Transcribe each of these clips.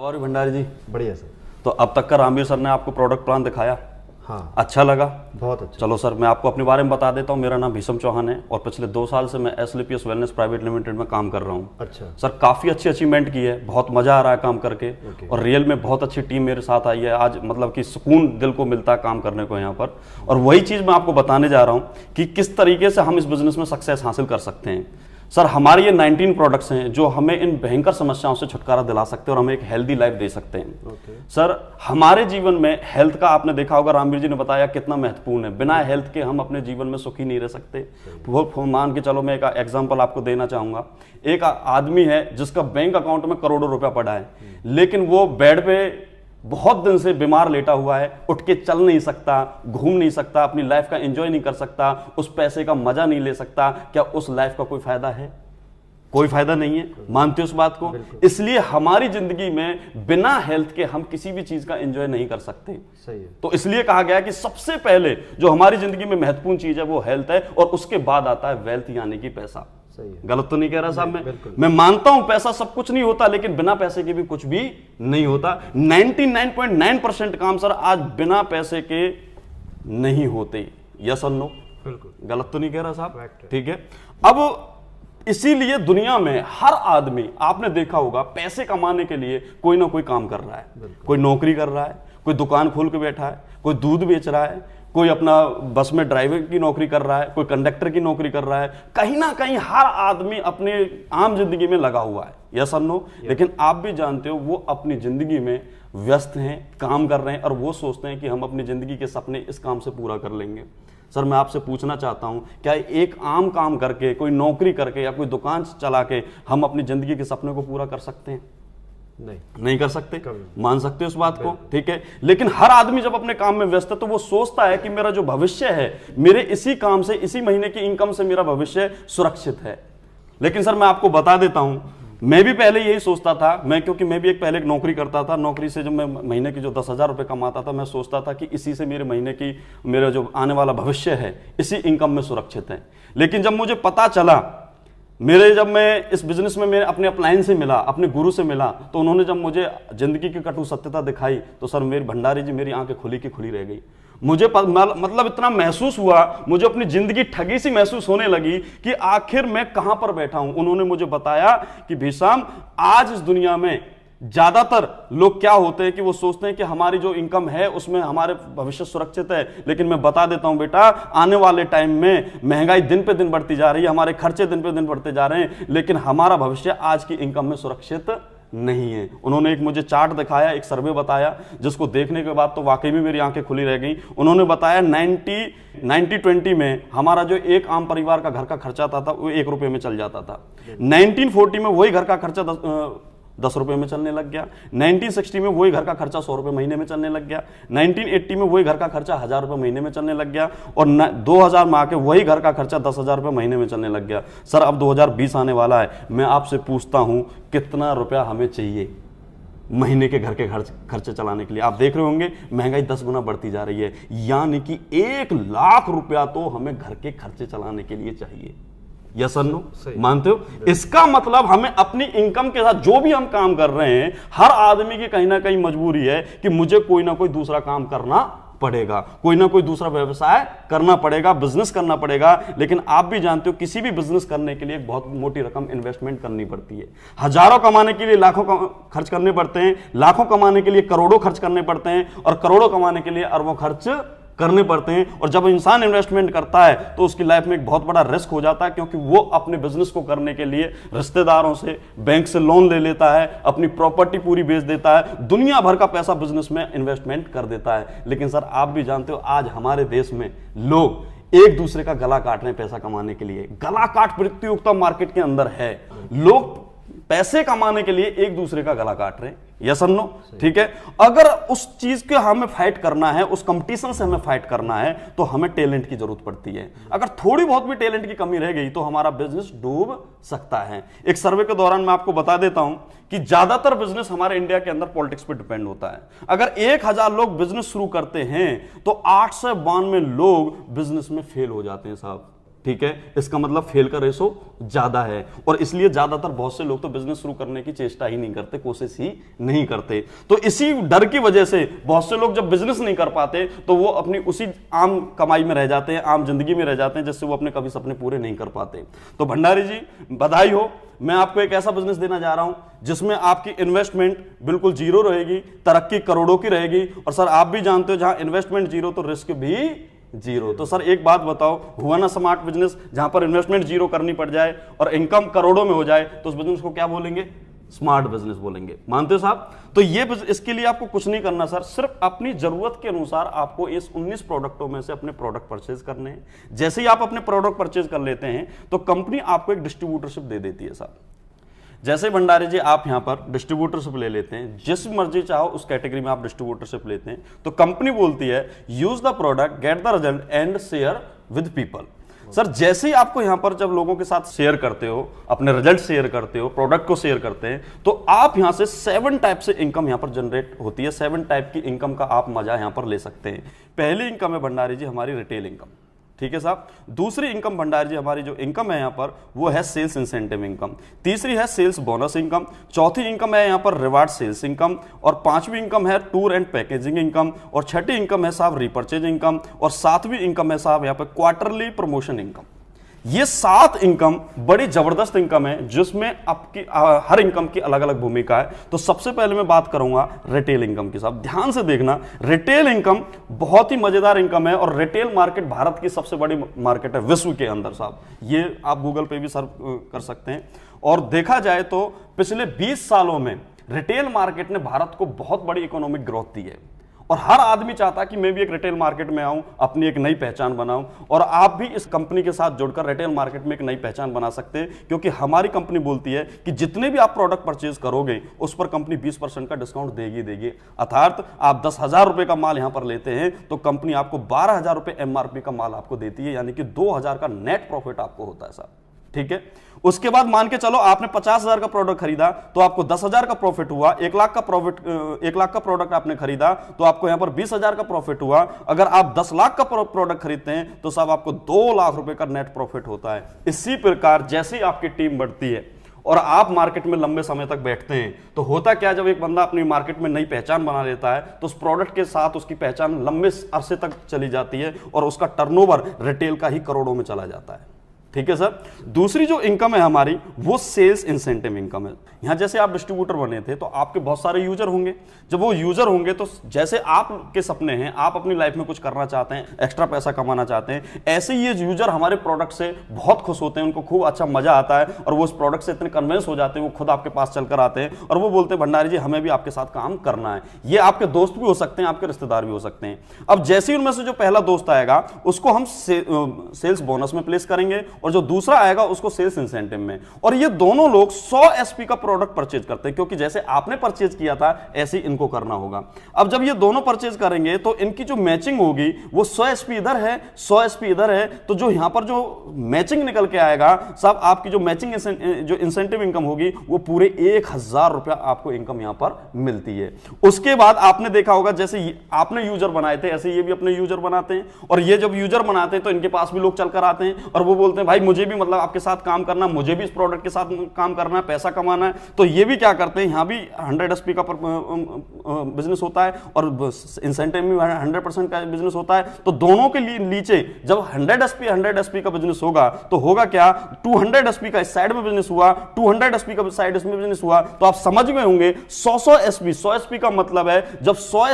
और भंडारी जी बढ़िया सर। तो अब तक का रामवीर सर ने आपको प्रोडक्ट प्लान दिखाया, हाँ अच्छा लगा? बहुत अच्छा। चलो सर मैं आपको अपने बारे में बता देता हूँ। मेरा नाम भीषम चौहान है और पिछले 2 साल से मैं एसलीपीएस वेलनेस प्राइवेट लिमिटेड में काम कर रहा हूँ। अच्छा सर काफ़ी अच्छी अचीवमेंट की है, बहुत मज़ा आ रहा है काम करके। और रियल में बहुत अच्छी टीम मेरे साथ आई है आज, मतलब कि सुकून दिल को मिलता है काम करने को यहाँ पर। और वही चीज़ मैं आपको बताने जा रहा हूँ कि किस तरीके से हम इस बिज़नेस में सक्सेस हासिल कर सकते हैं। सर हमारे ये 19 प्रोडक्ट्स हैं जो हमें इन भयंकर समस्याओं से छुटकारा दिला सकते हैं और हमें एक हेल्दी लाइफ दे सकते हैं। सर हमारे जीवन में हेल्थ का आपने देखा होगा, रामवीर जी ने बताया कितना महत्वपूर्ण है। बिना हेल्थ के हम अपने जीवन में सुखी नहीं रह सकते। वो मान के चलो, मैं एक एग्जांपल आपको देना चाहूंगा। एक आदमी है जिसका बैंक अकाउंट में करोड़ों रुपया पड़ा है, लेकिन वो बेड पे बहुत दिन से बीमार लेटा हुआ है, उठ के चल नहीं सकता, घूम नहीं सकता, अपनी लाइफ का एंजॉय नहीं कर सकता, उस पैसे का मजा नहीं ले सकता। क्या उस लाइफ का कोई फायदा है? कोई फायदा नहीं है। मानते हो उस बात को? इसलिए हमारी जिंदगी में बिना हेल्थ के हम किसी भी चीज का एंजॉय नहीं कर सकते। सही है। तो इसलिए कहा गया कि सबसे पहले जो हमारी जिंदगी में महत्वपूर्ण चीज है वो हेल्थ है, और उसके बाद आता है वेल्थ यानी कि पैसा। गलत तो नहीं कह रहा साहब? मैं मानता हूं पैसा सब कुछ नहीं होता, लेकिन बिना पैसे के भी कुछ भी नहीं होता। 99.9% काम सर आज बिना पैसे के नहीं होते। यस और नो? गलत तो नहीं कह रहा साहब? ठीक है। अब इसीलिए दुनिया में हर आदमी आपने देखा होगा पैसे कमाने के लिए कोई ना कोई काम कर रहा है। कोई नौकरी कर रहा है, कोई दुकान खोल के बैठा है, कोई दूध बेच रहा है, कोई अपना बस में ड्राइवर की नौकरी कर रहा है, कोई कंडक्टर की नौकरी कर रहा है। कहीं ना कहीं हर आदमी अपने आम जिंदगी में लगा हुआ है। यस और नो? लेकिन आप भी जानते हो वो अपनी जिंदगी में व्यस्त हैं, काम कर रहे हैं, और वो सोचते हैं कि हम अपनी जिंदगी के सपने इस काम से पूरा कर लेंगे। सर मैं आपसे पूछना चाहता हूं, क्या एक आम काम करके, कोई नौकरी करके या कोई दुकान चला के हम अपनी जिंदगी के सपने को पूरा कर सकते हैं? नहीं कर सकते। मान सकते हो इस बात को? ठीक है। लेकिन हर आदमी जब अपने काम में व्यस्त है तो वो सोचता है कि मेरा जो भविष्य है, मेरे इसी काम से, इसी महीने की इनकम से मेरा भविष्य सुरक्षित है। लेकिन सर मैं आपको बता देता हूं, मैं भी पहले यही सोचता था। क्योंकि मैं भी पहले एक नौकरी करता था। नौकरी से जब मैं महीने की जो 10,000 रुपये कमाता था, मैं सोचता था कि इसी से मेरे महीने की, मेरा जो आने वाला भविष्य है, इसी इनकम में सुरक्षित है। लेकिन जब मुझे पता चला, जब मैं इस बिजनेस में मैं अपने अपलाइन से मिला, अपने गुरु से मिला, तो उन्होंने जब मुझे जिंदगी की कटु सत्यता दिखाई, तो सर मेरी भंडारी जी, मेरी आंखें खुली की खुली रह गई। मुझे मतलब इतना महसूस हुआ, मुझे अपनी जिंदगी ठगी सी महसूस होने लगी कि आखिर मैं कहां पर बैठा हूं। उन्होंने मुझे बताया कि भीषम, आज इस दुनिया में ज्यादातर लोग क्या होते हैं कि वो सोचते हैं कि हमारी जो इनकम है उसमें हमारे भविष्य सुरक्षित है। लेकिन मैं बता देता हूं बेटा, आने वाले टाइम में महंगाई दिन पे दिन बढ़ती जा रही है, हमारे खर्चे दिन पे दिन बढ़ते जा रहे हैं, लेकिन हमारा भविष्य आज की इनकम में सुरक्षित नहीं है। उन्होंने एक मुझे चार्ट दिखाया, एक सर्वे बताया, जिसको देखने के बाद तो वाकई में मेरी आंखें खुली रह गई। उन्होंने बताया 90-20 में हमारा जो एक आम परिवार का घर का खर्चा था वो 1 रुपये में चल जाता था। 1940 में वही घर का खर्चा 10 रुपये में चलने लग गया। 1960 में वही घर का खर्चा 100 रुपये महीने में चलने लग गया। 1980 में वही घर का खर्चा 1,000 रुपये महीने में चलने लग गया। और 2000 में आके वही घर का खर्चा 10,000 रुपये महीने में चलने लग गया। सर अब 2020 आने वाला है, मैं आपसे पूछता हूं कितना रुपया हमें चाहिए महीने के घर के खर्चे चलाने के लिए? आप देख रहे होंगे महंगाई 10 गुना बढ़ती जा रही है, यानी कि 1 लाख रुपया तो हमें घर के खर्चे चलाने के लिए चाहिए। यस और नो? मानते हो? इसका मतलब हमें अपनी इनकम के साथ जो भी हम काम कर रहे हैं, हर आदमी की कहीं ना कहीं मजबूरी है कि मुझे कोई ना कोई दूसरा काम करना पड़ेगा, कोई ना कोई दूसरा व्यवसाय करना पड़ेगा, बिजनेस करना पड़ेगा। लेकिन आप भी जानते हो किसी भी बिजनेस करने के लिए एक बहुत मोटी रकम इन्वेस्टमेंट करनी पड़ती है। हजारों कमाने के लिए लाखों खर्च करने पड़ते हैं, लाखों कमाने के लिए करोड़ों खर्च करने पड़ते हैं, और करोड़ों कमाने के लिए अरबों खर्च करने पड़ते हैं। और जब इंसान इन्वेस्टमेंट करता है तो उसकी लाइफ में एक बहुत बड़ा रिस्क हो जाता है, क्योंकि वो अपने बिजनेस को करने के लिए रिश्तेदारों से, बैंक से लोन ले लेता है, अपनी प्रॉपर्टी पूरी बेच देता है, दुनिया भर का पैसा बिजनेस में इन्वेस्टमेंट कर देता है। लेकिन सर आप भी जानते हो आज हमारे देश में लोग एक दूसरे का गला काट रहे हैं पैसा कमाने के लिए। गला काट प्रतियोगिता मार्केट के अंदर है, लोग पैसे कमाने के लिए एक दूसरे का गला काट रहे हैं। यस और नो? ठीक है। अगर उस चीज के हमें फाइट करना है, उस कंपटीशन से हमें फाइट करना है, तो हमें टैलेंट की जरूरत पड़ती है। अगर थोड़ी बहुत भी टैलेंट की कमी रह गई तो हमारा बिजनेस डूब सकता है। एक सर्वे के दौरान मैं आपको बता देता हूं कि ज्यादातर बिजनेस हमारे इंडिया के अंदर पॉलिटिक्स पे डिपेंड होता है। अगर 1000 लोग बिजनेस शुरू करते हैं तो 892 लोग बिजनेस में फेल हो जाते हैं साहब। ठीक है, इसका मतलब फेल का रेशो ज्यादा है और इसलिए ज्यादातर बहुत से लोग तो बिजनेस शुरू करने की चेष्टा ही नहीं करते, कोशिश ही नहीं करते। तो इसी डर की वजह से बहुत से लोग जब बिजनेस नहीं कर पाते तो वो अपनी उसी आम कमाई में रह जाते हैं, आम जिंदगी में रह जाते हैं, जिससे वो अपने कभी सपने पूरे नहीं कर पाते। तो भंडारी जी बधाई हो, मैं आपको एक ऐसा बिजनेस देना जा रहा हूं जिसमें आपकी इन्वेस्टमेंट बिल्कुल जीरो रहेगी, तरक्की करोड़ों की रहेगी। और सर आप भी जानते हो जहां इन्वेस्टमेंट जीरो तो रिस्क भी जीरो। तो सर एक बात बताओ, हुआ ना स्मार्ट बिजनेस, जहां पर इन्वेस्टमेंट जीरो करनी पड़ जाए और इनकम करोड़ों में हो जाए, तो उस बिजनेस को क्या बोलेंगे? स्मार्ट बिजनेस बोलेंगे। मानते हो साहब? तो ये इसके लिए आपको कुछ नहीं करना सर, सिर्फ अपनी जरूरत के अनुसार आपको इस 19 प्रोडक्टों में से अपने प्रोडक्ट परचेज करने हैं। जैसे ही आप अपने प्रोडक्ट परचेज कर लेते हैं तो कंपनी आपको एक डिस्ट्रीब्यूटरशिप दे देती है साहब। जैसे भंडारी जी आप यहां पर डिस्ट्रीब्यूटरशिप ले लेते हैं, जिस मर्जी चाहो उस कैटेगरी में आप डिस्ट्रीब्यूटरशिप लेते हैं, तो कंपनी बोलती है use the product, get the result and share with people. Sir जैसे ही आपको यहां पर जब लोगों के साथ शेयर करते हो, अपने रिजल्ट शेयर करते हो, प्रोडक्ट को शेयर करते हैं, तो आप यहां से 7 टाइप से इनकम यहां पर जनरेट होती है। 7 टाइप की इनकम का आप मजा यहां पर ले सकते हैं। पहली इनकम है भंडारी जी हमारी रिटेल इनकम, ठीक है साहब। दूसरी इनकम भंडारी जी हमारी जो इनकम है यहां पर वो है सेल्स इंसेंटिव इनकम। तीसरी है सेल्स बोनस इनकम। चौथी इनकम है यहां पर रिवार्ड सेल्स इनकम। और पांचवी इनकम है टूर एंड पैकेजिंग इनकम। और छठी इनकम है साहब रिपर्चेज इनकम। और सातवीं इनकम है साहब यहां पर क्वार्टरली प्रमोशन इनकम। ये 7 इनकम बड़ी जबरदस्त इनकम है जिसमें आपकी हर इनकम की अलग अलग भूमिका है। तो सबसे पहले मैं बात करूंगा रिटेल इनकम की साहब। ध्यान से देखना, रिटेल इनकम बहुत ही मजेदार इनकम है और रिटेल मार्केट भारत की सबसे बड़ी मार्केट है विश्व के अंदर साहब। ये आप गूगल पे भी सर्च कर सकते हैं। और देखा जाए तो पिछले 20 सालों में रिटेल मार्केट ने भारत को बहुत बड़ी इकोनॉमिक ग्रोथ दी है और हर आदमी चाहता कि मैं भी एक रिटेल मार्केट में आऊं, अपनी एक नई पहचान बनाऊं। और आप भी इस कंपनी के साथ जुड़कर रिटेल मार्केट में एक नई पहचान बना सकते हैं, क्योंकि हमारी कंपनी बोलती है कि जितने भी आप प्रोडक्ट परचेज करोगे उस पर कंपनी 20% का डिस्काउंट देगी। अर्थात आप 10,000 रुपए का माल यहां पर लेते हैं तो कंपनी आपको 12,000 रुपए एमआरपी का माल आपको देती है, यानी कि 2,000 का नेट प्रॉफिट आपको होता है साहब, ठीक है। उसके बाद मान के चलो आपने 50,000 का प्रोडक्ट खरीदा तो आपको 10,000 का प्रॉफिट हुआ। 1 लाख का प्रॉफिट, 1 लाख का प्रोडक्ट आपने खरीदा तो आपको यहां पर 20,000 का प्रॉफिट हुआ। अगर आप 10 लाख का प्रोडक्ट खरीदते हैं तो साहब आपको 2 लाख रुपए का नेट प्रॉफिट होता है। इसी प्रकार जैसे ही आपकी टीम बढ़ती है और आप मार्केट में लंबे समय तक बैठते हैं तो होता क्या, जब एक बंदा अपनी मार्केट में नई पहचान बना लेता है तो उस प्रोडक्ट के साथ उसकी पहचान लंबे अरसे तक चली जाती है और उसका टर्नओवर रिटेल का ही करोड़ों में चला जाता है, ठीक है सर। दूसरी जो इनकम है हमारी वो सेल्स इंसेंटिव इनकम है। यहां जैसे आप डिस्ट्रीब्यूटर बने थे तो आपके बहुत सारे यूजर होंगे। जब वो यूजर होंगे तो जैसे आपके सपने हैं, आप अपनी लाइफ में कुछ करना चाहते हैं, एक्स्ट्रा पैसा कमाना चाहते हैं, ऐसे ही ये यूजर हमारे प्रोडक्ट से बहुत खुश होते हैं, उनको खूब अच्छा मजा आता है और वो उस प्रोडक्ट से इतने कन्विंस हो जाते हैं, वो खुद आपके पास चलकर आते हैं और वो बोलते हैं भंडारी जी हमें भी आपके साथ काम करना है। ये आपके दोस्त भी हो सकते हैं, आपके रिश्तेदार भी हो सकते हैं। अब जैसे ही उनमें से जो पहला दोस्त आएगा उसको हम सेल्स बोनस में प्लेस करेंगे और जो दूसरा आएगा उसको सेल्स इंसेंटिव में। और ये दोनों लोग 100 एसपी का प्रोडक्ट परचेज करते हैं, क्योंकि जैसे आपने परचेज किया था ऐसे ही इनको करना होगा। अब जब ये दोनों परचेज करेंगे तो इनकी जो मैचिंग होगी वो 100 एसपी इधर है, 100 एसपी इधर है, तो जो यहां पर जो मैचिंग निकल के आएगा साहब, आपकी जो मैचिंग जो इंसेंटिव इनकम होगी वो पूरे 1,000 रुपया आपको इनकम यहां पर मिलती है। उसके बाद आपने देखा होगा जैसे आपने यूजर बनाए थे ऐसे ये भी अपने यूजर बनाते हैं, और ये जब यूजर बनाते हैं तो इनके पास भी लोग चलकर आते हैं और वो बोलते हैं भाई मुझे भी मतलब आपके साथ काम करना, मुझे भी इस प्रोडक्ट के साथ काम करना है, पैसा कमाना है। तो ये भी क्या करते हैं, यहां भी 100 एसपी का बिजनेस होता है और इंसेंटिव में 100% का बिजनेस होता है। तो दोनों के लिए नीचे जब 100 एसपी का बिजनेस होगा तो होगा क्या, 200 एसपी का इस साइड में बिजनेस हुआ, 200 एसपी का साइड इसमें बिजनेस हुआ, तो आप समझ गए होंगे 100 एसपी। 100 एसपी का मतलब है जब 100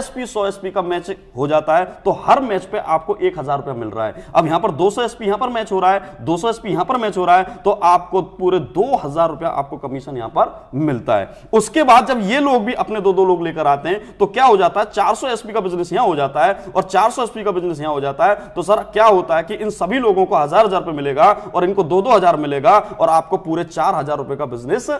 एसपी का मैच हो जाता है तो हर मैच पे आपको 1,000 रुपया मिल रहा है। अब यहां पर 200 एसपी यहां पर मैच हो रहा है, 200 एसपी यहां पर मैच हो रहा है, तो आपको पूरे 2,000 रुपया आपको कमीशन यहां पर मिलता है। उसके बाद जब ये लोग भी अपने दो लोग लेकर आते हैं तो क्या हो जाता है, 400 एसपी का बिजनेस यहां हो जाता है और 400 एसपी का बिजनेस यहां हो जाता है। तो सर क्या होता है कि इन सभी लोगों को 1,000 रुपए मिलेगा और इनको 2,000 मिलेगा और आपको पूरे 4,000 रुपए का बिजनेस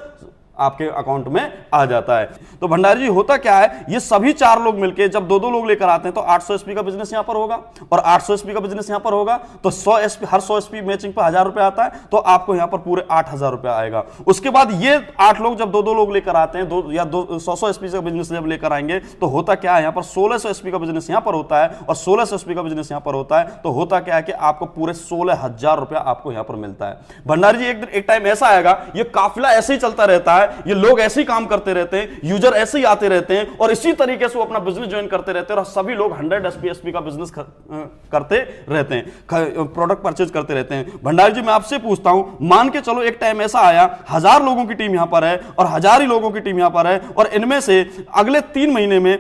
आपके अकाउंट में आ जाता है। तो भंडारी जी होता क्या है, ये सभी 4 लोग मिलके जब 2-2 लोग लेकर आते हैं तो 800 एसपी का बिजनेस यहां पर होगा और 800 एसपी का बिजनेस यहां पर होगा, तो 100 एसपी, हर 100 एसपी मैचिंग पर 1000 रुपए आता है, तो आपको यहां पर पूरे 8000 रुपए आएगा। उसके बाद ये 8 लोग जब 2-2 लोग लेकर आते हैं, 2 या 100 एसपी का बिजनेस जब लेकर आएंगे, तो होता क्या है, यहां पर 1600 एसपी का बिजनेस यहां पर होता है और 1600 एसपी का बिजनेस यहां पर होता है, तो होता क्या है कि आपको पूरे 16000 रुपया आपको यहां पर मिलता है। भंडारी जी एक टाइम ऐसा आएगा, ये काफिला ऐसे ही चलता रहता है, ये लोग ऐसे काम करते रहते हैं, यूजर ऐसे ही आते रहते हैं और इसी तरीके से वो अपना बिजनेस ज्वाइन करते रहते हैं और सभी लोग 100 एसपी का बिजनेस करते रहते हैं, प्रोडक्ट परचेज करते रहते हैं। भंडारी जी मैं आपसे पूछता हूं, मान के चलो एक टाइम ऐसा आया 1000 लोगों की टीम यहां पर है और 1000 ही लोगों की टीम यहां पर है और इनमें से अगले 3 महीने में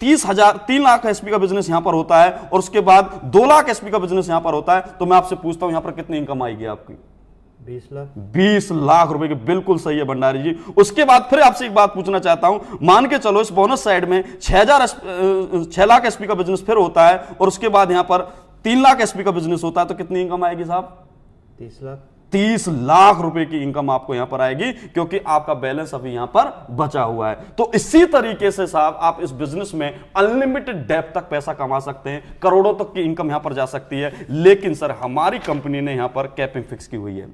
3 लाख एसपी का बिजनेस यहां पर होता है और उसके बाद 2 लाख एसपी का बिजनेस यहां पर होता है, तो मैं आपसे पूछता हूं यहां पर कितनी इनकम आएगी आपकी? 20 लाख रुपए की। बिल्कुल सही है भंडारी जी। उसके बाद फिर आपसे एक बात पूछना चाहता हूं, मान के चलो इस बोनस साइड में 6 लाख एसपी का बिजनेस फिर होता है और उसके बाद यहां पर 3 लाख एसपी का बिजनेस होता है, तो कितनी इनकम आएगी साहब? 30 लाख रुपए की इनकम आपको यहां पर आएगी, क्योंकि आपका बैलेंस अभी यहां पर बचा हुआ है। तो इसी तरीके से साहब आप इस बिजनेस में अनलिमिटेड डेप्थ तक पैसा कमा सकते हैं, करोड़ों तक की इनकम यहां पर जा सकती है। लेकिन सर हमारी कंपनी ने यहां पर कैपिंग फिक्स की हुई है।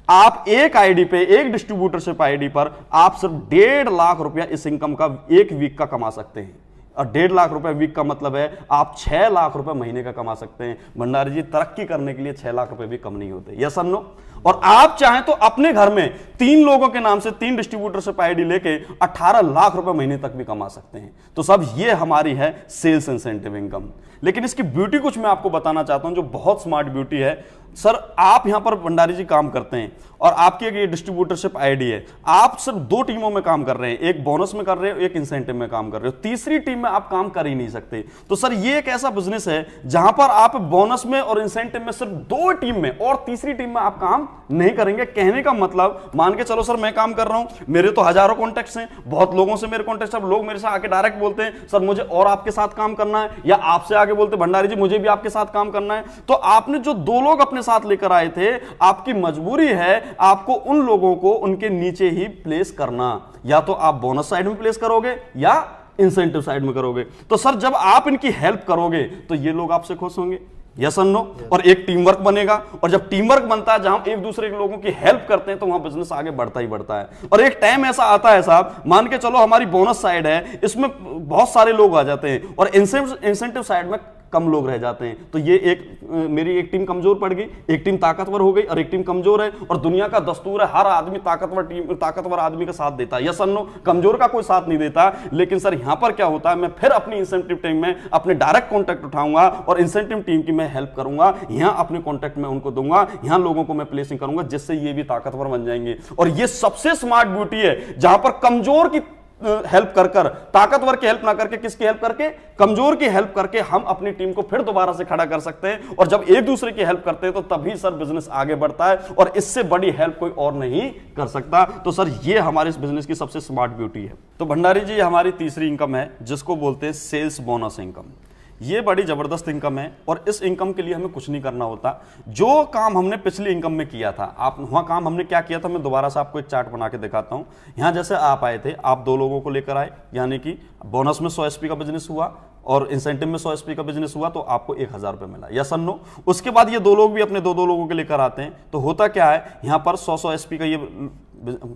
आप एक आईडी पे, एक डिस्ट्रीब्यूटरशिप आईडी पर आप सिर्फ 1.5 लाख रुपया इस इनकम का एक वीक का कमा सकते हैं और 1.5 लाख रुपए वीक का मतलब है आप 6 लाख रुपए महीने का कमा सकते हैं। भंडारी जी तरक्की करने के लिए 6 लाख रुपए भी कम नहीं होते, यस और नो? और आप चाहें तो अपने घर में 3 लोगों के नाम से 3 डिस्ट्रीब्यूटरशिप आईडी लेके 18 लाख रुपए महीने तक भी कमा सकते हैं। तो सब ये हमारी है सेल्स इंसेंटिव इनकम। लेकिन इसकी ब्यूटी कुछ मैं आपको बताना चाहता हूं जो बहुत स्मार्ट ब्यूटी है। सर आप यहां पर भंडारी जी काम करते हैं और आपकी एक डिस्ट्रीब्यूटरशिप आईडी है, आप सिर्फ 2 टीमों में काम कर रहे हैं, एक बोनस में कर रहे हो, एक इंसेंटिव में काम कर रहे हो, तीसरी टीम में आप काम कर ही नहीं सकते। तो सर ये एक ऐसा बिजनेस है जहां पर आप बोनस में और इंसेंटिव में सिर्फ 2 टीम में और तीसरी टीम में आप काम नहीं करेंगे। कहने का मतलब मान के चलो सर मैं काम कर रहा हूं, मेरे तो हजारों कॉन्टेक्ट्स हैं, बहुत लोगों से मेरे कॉन्टेक्ट, सब लोग मेरे से आके डायरेक्ट बोलते हैं सर मुझे और आपके साथ काम करना है, या आपसे आगे बोलते भंडारी जी मुझे भी आपके साथ काम करना है। तो आपने जो 2 लोग अपने साथ लेकर आए थे, आपकी मजबूरी है आपको उन लोगों को उनके नीचे ही प्लेस करना, या तो आप बोनस साइड में प्लेस करोगे या इंसेंटिव साइड में करोगे। तो सर जब आप इनकी हेल्प करोगे तो ये लोग आपसे खुश होंगे, यस और नो? और एक टीम वर्क बनेगा, और जब टीम वर्क बनता है जहां एक दूसरे के लोगों की हेल्प करते हैं तो वहां बिजनेस आगे बढ़ता ही बढ़ता है। और एक टाइम ऐसा आता है साहब, मान के चलो हमारी बोनस साइड है, इसमें बहुत सारे लोग आ जाते हैं और इंसेंटिव साइड में कम लोग रह जाते हैं। तो ये मेरी एक टीम कमजोर पड़ गई, एक टीम ताकतवर हो गई और एक टीम कमजोर है। और दुनिया का दस्तूर है हर आदमी ताकतवर आदमी का साथ देता है, यस और नो? कमजोर का कोई साथ नहीं देता। लेकिन सर यहां पर क्या होता है, मैं फिर अपनी इंसेंटिव टीम में अपने डायरेक्ट कॉन्टैक्ट उठाऊंगा और इंसेंटिव टीम की मैं हेल्प करूंगा, यहां अपने कॉन्टैक्ट में उनको दूंगा, यहां लोगों को मैं प्लेसिंग करूंगा, जिससे ये भी ताकतवर बन जाएंगे। और ये सबसे स्मार्ट ब्यूटी है, जहां पर कमजोर की हेल्प कर ताकतवर की हेल्प ना करके, किसकी हेल्प करके? कमजोर की हेल्प करके हम अपनी टीम को फिर दोबारा से खड़ा कर सकते हैं। और जब एक दूसरे की हेल्प करते हैं तो तभी सर बिजनेस आगे बढ़ता है, और इससे बड़ी हेल्प कोई और नहीं कर सकता। तो सर ये हमारे इस बिजनेस की सबसे स्मार्ट ब्यूटी है। तो भंडारी जी हमारी तीसरी इनकम है जिसको बोलते हैं सेल्स बोनस इनकम। ये बड़ी जबरदस्त इनकम है और इस इनकम के लिए हमें कुछ नहीं करना होता। जो काम हमने पिछली इनकम में किया था, आप वहां काम हमने क्या किया था, मैं दोबारा से आपको एक चार्ट बना के दिखाता हूं। यहां जैसे आप आए थे, आप 2 लोगों को लेकर आए, यानी कि बोनस में 100 एसपी का बिजनेस हुआ और इंसेंटिव में 100 एसपी का बिजनेस हुआ, तो आपको 1000 रुपए मिला, यस और नो? उसके बाद ये 2 लोग भी अपने 2-2 लोगों के लेकर आते हैं, तो होता क्या है, यहां पर 100 एसपी का ये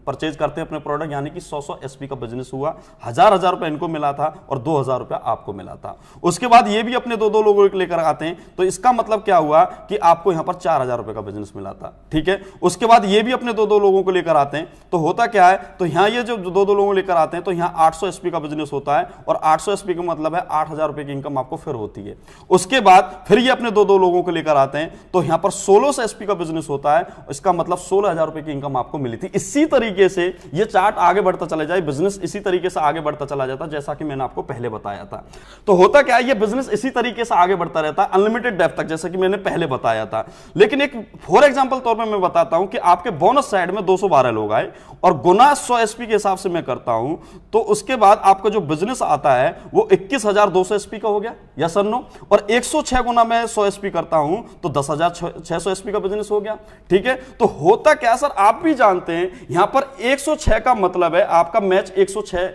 परचेज करते हैं अपने प्रोडक्ट, यानी कि 100 एसपी का बिजनेस हुआ, 1000 रुपए इनको मिला था और 2000 रुपए आपको मिला था। उसके बाद ये भी अपने 2-2 लोगों को लेकर आते हैं, तो इसका मतलब क्या हुआ कि आपको यहां पर 4000 रुपए का बिजनेस मिला था, ठीक है? उसके बाद ये भी अपने 2-2 लोगों को लेकर आते हैं, तो होता क्या है, तो यहां ये जो 2-2 लोगों को लेकर आते हैं, तो यहां 800 एसपी का बिजनेस होता है और 800 एसपी का मतलब है 8000 रुपए की इनकम आपको फिर होती है। उसके बाद फिर ये अपने 2-2 लोगों को लेकर आते हैं, तो यहां पर 1600 एसपी का बिजनेस होता है, इसका मतलब 16000 रुपए की इनकम आपको मिली थी। इसी तरीके से ये चार्ट आगे बढ़ता चला जाए, बिजनेस इसी तरीके से आगे बढ़ता चला जाता, जैसा कि मैंने आपको पहले बताया था। तो होता क्या है, ये बिजनेस इसी तरीके से आगे बढ़ता रहता है अनलिमिटेड डेप्थ तक, जैसा कि मैंने पहले बताया था। लेकिन एक फॉर एग्जांपल तौर पे मैं बताता हूं कि आपके बोनस साइड में 212 लोग आए और गुना 100 एसपी के हिसाब से मैं करता हूं, तो उसके बाद आपका जो बिजनेस आता है वो 21200 एसपी का हो गया, यस और नो? और 106 गुना मैं 100 एसपी करता हूं तो 10600 एसपी का बिजनेस हो गया, ठीक है? तो होता क्या सर, आप भी जानते हैं यहां पर 106 का मतलब है आपका मैच 106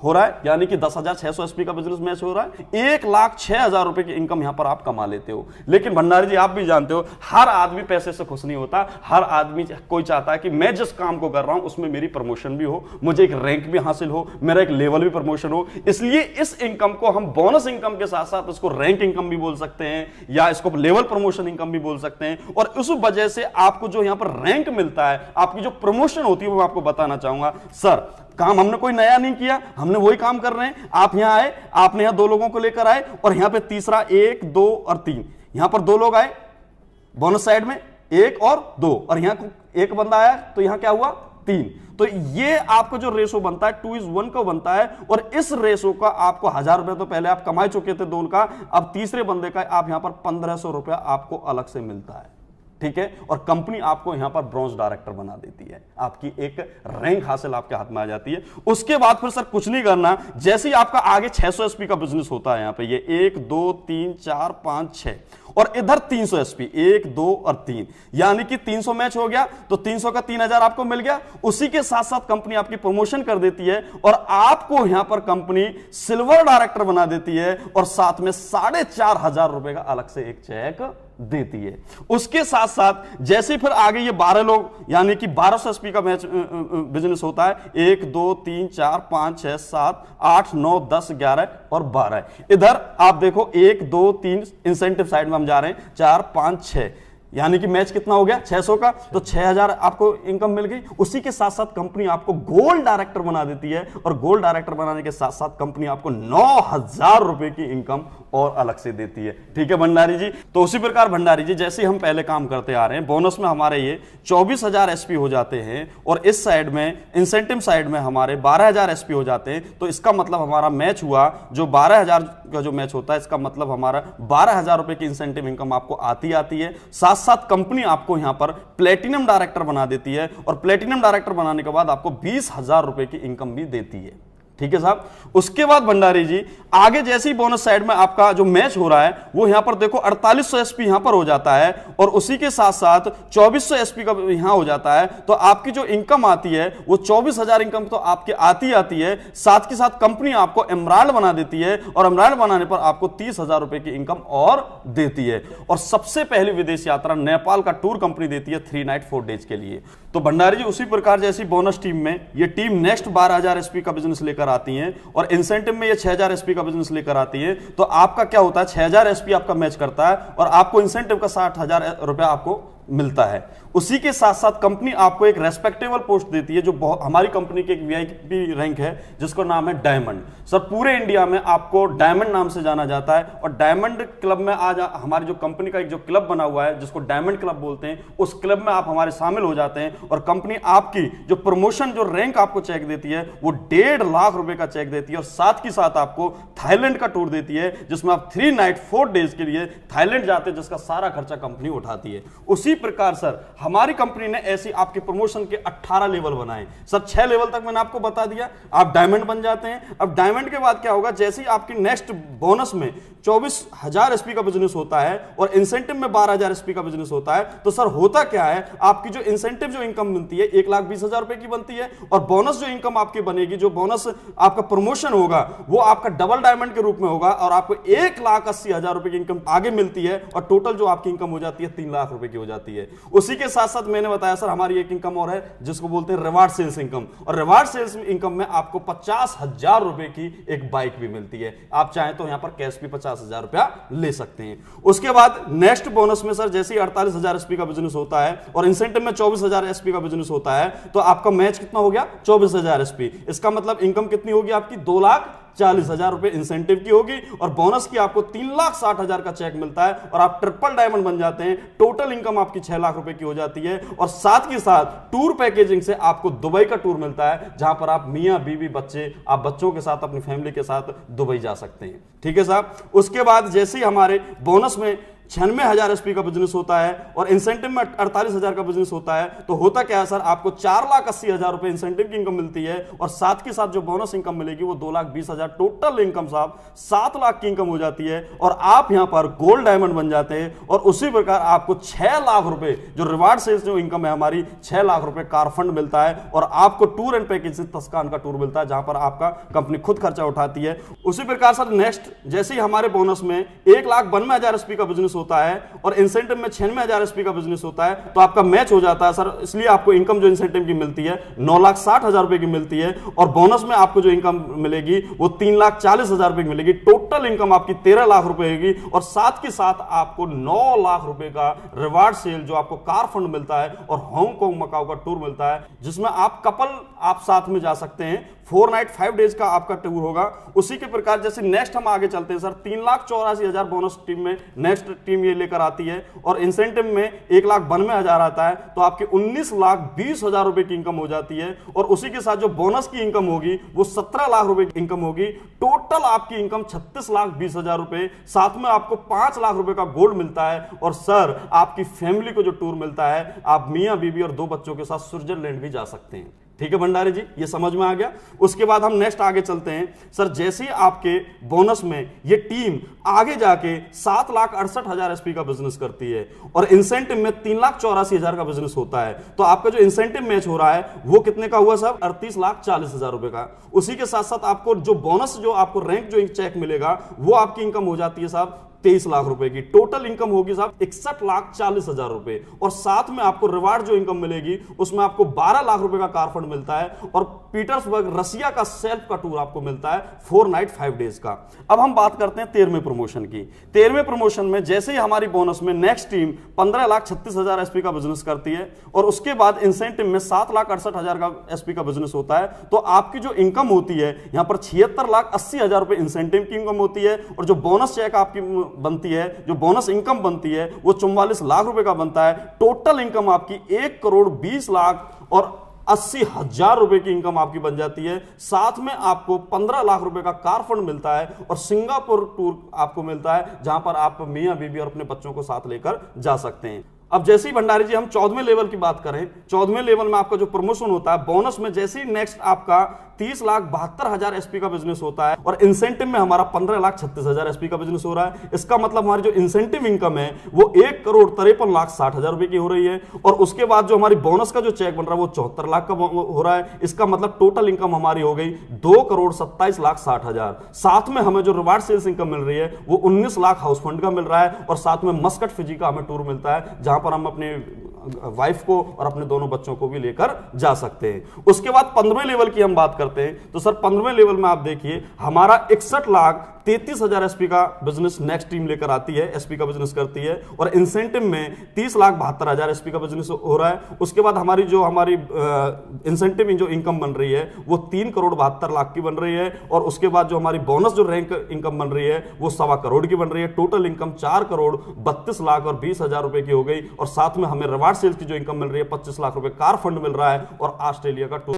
हो रहा है, यानी कि 10,600 एसपी का बिजनेस मैच हो रहा है, 1,06,000 रुपए की इनकम यहां पर आप कमा लेते हो। लेकिन भंडारी जी आप भी जानते हो हर आदमी पैसे से खुश नहीं होता, हर आदमी कोई चाहता है कि मैं जिस काम को कर रहा हूं उसमें मेरी प्रमोशन भी हो, मुझे एक रैंक भी हासिल हो, मेरा एक लेवल भी प्रमोशन हो। इसलिए इस इनकम को हम बोनस इनकम के साथ साथ इसको रैंक इनकम भी बोल सकते हैं या इसको लेवल प्रमोशन इनकम भी बोल सकते हैं। और उस वजह से आपको जो यहां पर रैंक मिलता है, आपकी जो प्रमोशन होती है वो मैं आपको बताना चाहूंगा। सर काम हमने कोई नया नहीं किया, हमने वही काम कर रहे हैं। आप यहां आए, आपने यहां 2 लोगों को लेकर आए और यहां पे तीसरा 1, 2 और 3, यहां पर 2 लोग आए बोनस साइड में, 1 और 2, और यहां 1 बंदा आया तो यहां क्या हुआ 3। तो ये आपका जो रेशो बनता है 2:1 का बनता है। और इस रेशो का आपको 1,000 रुपए तो पहले आप कमा चुके थे 2 का, अब तीसरे बंदे का आप यहां पर 1,500 रुपया आपको अलग से मिलता है, ठीक है। और कंपनी आपको यहां पर ब्रॉन्ज डायरेक्टर बना देती है, आपकी एक रैंक हासिल आपके हाथ में आ जाती है। उसके बाद फिर सर कुछ नहीं करना, जैसे ही आपका आगे 600 एसपी का बिजनेस होता है, यहां पे ये 1, 2, 3, 4, 5, 6 और इधर 300 एसपी, 1, 2 और 3, यानी कि 300 मैच हो गया तो 300 का 3,000 आपको मिल गया। उसी के साथ साथ कंपनी आपकी प्रमोशन कर देती है और आपको यहां पर कंपनी सिल्वर डायरेक्टर बना देती है और साथ में 4,500 रुपए का अलग से एक चेक देती है। उसके साथ साथ जैसे फिर आगे ये 12 लोग, यानी कि 1200 एसपी का मैच बिजनेस होता है, 1, 2, 3, 4, 5, 6, 7, 8, 9, 10, 11 और 12। इधर आप देखो 1, 2, 3 इंसेंटिव साइड में हम जा रहे हैं, 4, 5, 6, यानी कि मैच कितना हो गया 600 का, तो 6,000 आपको इनकम मिल गई। उसी के साथ साथ कंपनी आपको गोल्ड डायरेक्टर बना देती है और गोल्ड डायरेक्टर बनाने के साथ साथ कंपनी आपको 9,000 रुपए की इनकम और अलग से देती है, ठीक है भंडारी जी। तो उसी प्रकार भंडारी जी जैसे हम पहले काम करते आ रहे हैं, बोनस में हमारे ये 24,000 एसपी हो जाते हैं और इस साइड में इंसेंटिव साइड में हमारे 12,000 एसपी हो जाते हैं। तो इसका मतलब हमारा मैच हुआ जो 12,000 का जो मैच होता है, इसका मतलब हमारा 12,000 रुपए की इंसेंटिव इनकम आपको आती है। साथ साथ कंपनी आपको यहां पर प्लेटिनम डायरेक्टर बना देती है और प्लेटिनम डायरेक्टर बनाने के बाद आपको 20,000 रुपए की इनकम भी देती है, ठीक है साहब। उसके बाद भंडारी जी आगे जैसे ही बोनस साइड में आपका जो मैच हो रहा है वो यहां पर देखो 4800 एसपी यहां पर हो जाता है और उसी के साथ साथ 2400 एसपी का यहां हो जाता है। तो आपकी जो इनकम आती है वो 24,000 इनकम तो आपकी आती है। साथ के साथ कंपनी आपको एमराल्ड बना देती है और एमराल्ड बनाने पर आपको 30,000 रुपए की इनकम और देती है। और सबसे पहली विदेश यात्रा नेपाल का टूर कंपनी देती है 3 नाइट 4 डेज के लिए। तो भंडारी जी उसी प्रकार जैसी बोनस टीम में ये टीम नेक्स्ट 12,000 एसपी का बिजनेस लेकर आती हैं और इंसेंटिव में ये 6,000 एसपी का बिजनेस लेकर आती है। तो आपका क्या होता है 6,000 एसपी आपका मैच करता है और आपको इंसेंटिव का 60,000 रुपया आपको मिलता है। उसी के साथ साथ कंपनी आपको एक रेस्पेक्टेबल पोस्ट देती है जो हमारी कंपनी की एक वीआईपी रैंक है जिसका नाम है डायमंड। सर पूरे इंडिया में आपको डायमंड नाम से जाना जाता है और डायमंड क्लब में आज हमारी जो कंपनी का एक जो क्लब बना हुआ है जिसको डायमंड क्लब बोलते हैं, उस क्लब में आप हमारे शामिल हो जाते हैं और कंपनी आपकी जो प्रमोशन जो रैंक आपको चेक देती है वो 1.5 लाख रुपए का चेक देती है और साथ ही साथ आपको थाईलैंड का टूर देती है जिसमें आप 3 नाइट 4 डेज के लिए थाईलैंड जाते हैं जिसका सारा खर्चा कंपनी उठाती है। उसी प्रकार सर हमारी कंपनी ने ऐसी आपके प्रमोशन के 18 लेवल बनाए। सर 6 लेवल तक मैंने आपको बता दिया, आप डायमंड बन जाते हैं। अब डायमंड के बाद क्या होगा, जैसे ही आपकी नेक्स्ट बोनस में 24,000 एसपी का बिजनेस होता है और इंसेंटिव में 12,000 एसपी का बिजनेस होता है, तो सर होता क्या है आपकी जो इंसेंटिव जो इनकम मिलती है 1,20,000 रुपए की बनती है और बोनस जो इनकम आपकी बनेगी, जो बोनस आपका प्रमोशन होगा वो आपका डबल डायमंड के रूप में होगा और आपको 1,80,000 रुपए की इनकम आगे मिलती है और टोटल जो आपकी इनकम हो जाती है 3 लाख रुपए की हो जाती है। उसी के साथ साथ मैंने बताया सर हमारी एक इनकम और है जिसको बोलते हैं रिवार्ड सेल्स इनकम और रिवार्ड सेल्स इनकम में आपको 50,000 रुपए की एक बाइक भी मिलती है। आप चाहें तो यहां पर कैश भी 50,000 रुपया ले सकते हैं। उसके बाद नेक्स्ट बोनस में सर जैसे ही 48,000 एसपी का बिजनेस होता है और इंसेंटिव में 24,000 एसपी का बिजनेस होता है तो आपका मैच कितना हो गया 24,000 एसपी। इसका मतलब इनकम कितनी होगी आपकी 2,40,000 रुपए इंसेंटिव की होगी और बोनस की आपको 3,60,000 का चेक मिलता है और आप ट्रिपल डायमंड बन जाते हैं। टोटल इनकम आपकी 6 लाख रुपए की हो जाती है और साथ के साथ टूर पैकेजिंग से आपको दुबई का टूर मिलता है जहां पर आप मियां बीवी बच्चे आप बच्चों के साथ अपनी फैमिली के साथ दुबई जा सकते हैं, ठीक है साहब। उसके बाद जैसे ही हमारे बोनस में 96,000 एसपी का बिजनेस होता है और इंसेंटिव में 48,000 का बिजनेस होता है, तो होता क्या है सर, आपको 4,80,000 रुपए इंसेंटिव की इनकम मिलती है और साथ के साथ जो बोनस इनकम मिलेगी वो 2,20,000, टोटल इनकम साहब 7 लाख की इनकम हो जाती है और आप यहां पर गोल्ड डायमंड बन जाते हैं। और उसी प्रकार आपको 6 लाख रुपए जो रिवार्ड सेल्स जो इनकम है हमारी, 6 लाख रुपए कार फंड मिलता है और आपको टूर एंड पैकेज से तस्कान का टूर मिलता है जहां पर आपका कंपनी खुद खर्चा उठाती है। उसी प्रकार सर नेक्स्ट, जैसे ही हमारे बोनस में 1,92,000 एसपी का बिजनेस होता है और इंसेंटिव में 96,000 एसपी का बिजनेस होता है, तो आपका मैच हो जाता है सर, इसलिए आपको इनकम जो इंसेंटिव की मिलती है 9,60,000 रुपए की मिलती है और बोनस में आपको जो इनकम मिलेगी वो 3,40,000 रुपए की मिलेगी। टोटल इनकम आपकी 13 लाख रुपए होगी और साथ के साथ आपको 9 लाख रुपए का रिवार्ड सेल जो आपको कार फंड मिलता है और हांगकांग मकाओ का टूर मिलता है, जिसमें आप कपल आप साथ में जा सकते हैं। 4 नाइट 5 डेज का आपका टूर होगा। उसी के प्रकार जैसे नेक्स्ट हम आगे चलते हैं सर, 3,84,000 बोनस टीम में नेक्स्ट टीम ये लेकर आती है और इंसेंटिव में 1,92,000 आता है, तो आपके 19,20,000 रुपए की इनकम हो जाती है और उसी के साथ जो बोनस की इनकम होगी वो 17 लाख रुपए की इनकम होगी। टोटल आपकी इनकम 36,20,000 रुपए, साथ में आपको 5 लाख रुपए का गोल्ड मिलता है और सर आपकी फैमिली को जो टूर मिलता है, आप मियां बीबी और 2 बच्चों के साथ स्विट्जरलैंड भी जा सकते हैं। ठीक है भंडारी जी, ये समझ में आ गया। उसके बाद हम नेक्स्ट आगे चलते हैं सर, जैसे ही आपके बोनस में ये टीम आगे जाके 7,68,000 एसपी का बिजनेस करती है और इंसेंटिव में 3,84,000 का बिजनेस होता है, तो आपका जो इंसेंटिव मैच हो रहा है वो कितने का हुआ सर, 38,40,000 रुपए का। उसी के साथ साथ आपको जो बोनस जो आपको रैंक जो चेक मिलेगा वो आपकी इनकम हो जाती है साहब 23 लाख रुपए की। टोटल इनकम होगी साहब 61,40,000 रुपए और साथ में आपको रिवार्ड जो इनकम मिलेगी उसमें आपको 12 लाख रुपए का कार फंड मिलता है और पीटर्सबर्ग रसिया का सेल्फ का टूर आपको मिलता है 4 नाइट 5 डेज का। अब हम बात करते हैं 13वें प्रमोशन की। 13वें प्रमोशन में जैसे ही हमारी बोनस में नेक्स्ट टीम 15,36,000 एसपी का बिजनेस करती है और उसके बाद इंसेंटिव में 7,68,000 का एसपी का बिजनेस होता है, तो आपकी जो इनकम होती है यहां पर 76,80,000 रुपए इंसेंटिव की इनकम होती है और जो बोनस चेक आपकी बनती है, जो बोनस इनकम बनती है वो 44 लाख रुपए का बनता है। टोटल इनकम आपकी 1,20,00,000 और 80,000 रुपए की इनकम आपकी बन जाती है। साथ में आपको 15 लाख रुपए का कार फंड मिलता है और सिंगापुर टूर आपको मिलता है जहां पर आप मियां बीबी और अपने बच्चों को साथ लेकर जा सकते हैं। अब जैसे ही भंडारी जी हम 14वें लेवल की बात करें, 14वें लेवल में आपका जो प्रमोशन होता है बोनस में, जैसे ही नेक्स्ट आपका 30,72,000 एसपी का बिजनेस होता है और इंसेंटिव में हमारा 15,36,000 एसपी का बिजनेस हो रहा है। इसका मतलब हमारी जो इंसेंटिव इनकम है वो 1,53,60,000 रुपए की हो रही है और उसके बाद जो हमारी बोनस का जो चेक बन रहा है वो 74 लाख का हो रहा है। इसका मतलब टोटल इनकम हमारी हो गई 2,27,60,000। साथ में हमें जो रिवार्ड सेल्स इनकम मिल रही है वो 19 लाख हाउस फंड का मिल रहा है और साथ में मस्कट फिजी का हमें टूर मिलता है जहां पर हम अपने वाइफ को और अपने दोनों बच्चों को भी लेकर जा सकते हैं। उसके बाद 15वें लेवल की हम बात करते हैं, तो सर 15वें लेवल में आप देखिए हमारा 61,33,000 एसपी का बिजनेस नेक्स्ट टीम लेकर आती है, एसपी का बिजनेस करती है और इंसेंटिव में 30,72,000 एसपी का बिजनेस हो रहा है। उसके बाद हमारी इंसेंटिव जो इनकम बन रही है वो 3,72,00,000 की बन रही है और उसके बाद जो हमारी बोनस जो रैंक इनकम बन रही है वो 1.25 करोड़ की बन रही है। टोटल इनकम 4,32,20,000 रुपए की हो गई और साथ में हमें रिवार्ड सेल्स की जो इनकम मिल रही है 25 लाख रुपए कार फंड मिल रहा है और ऑस्ट्रेलिया का टूर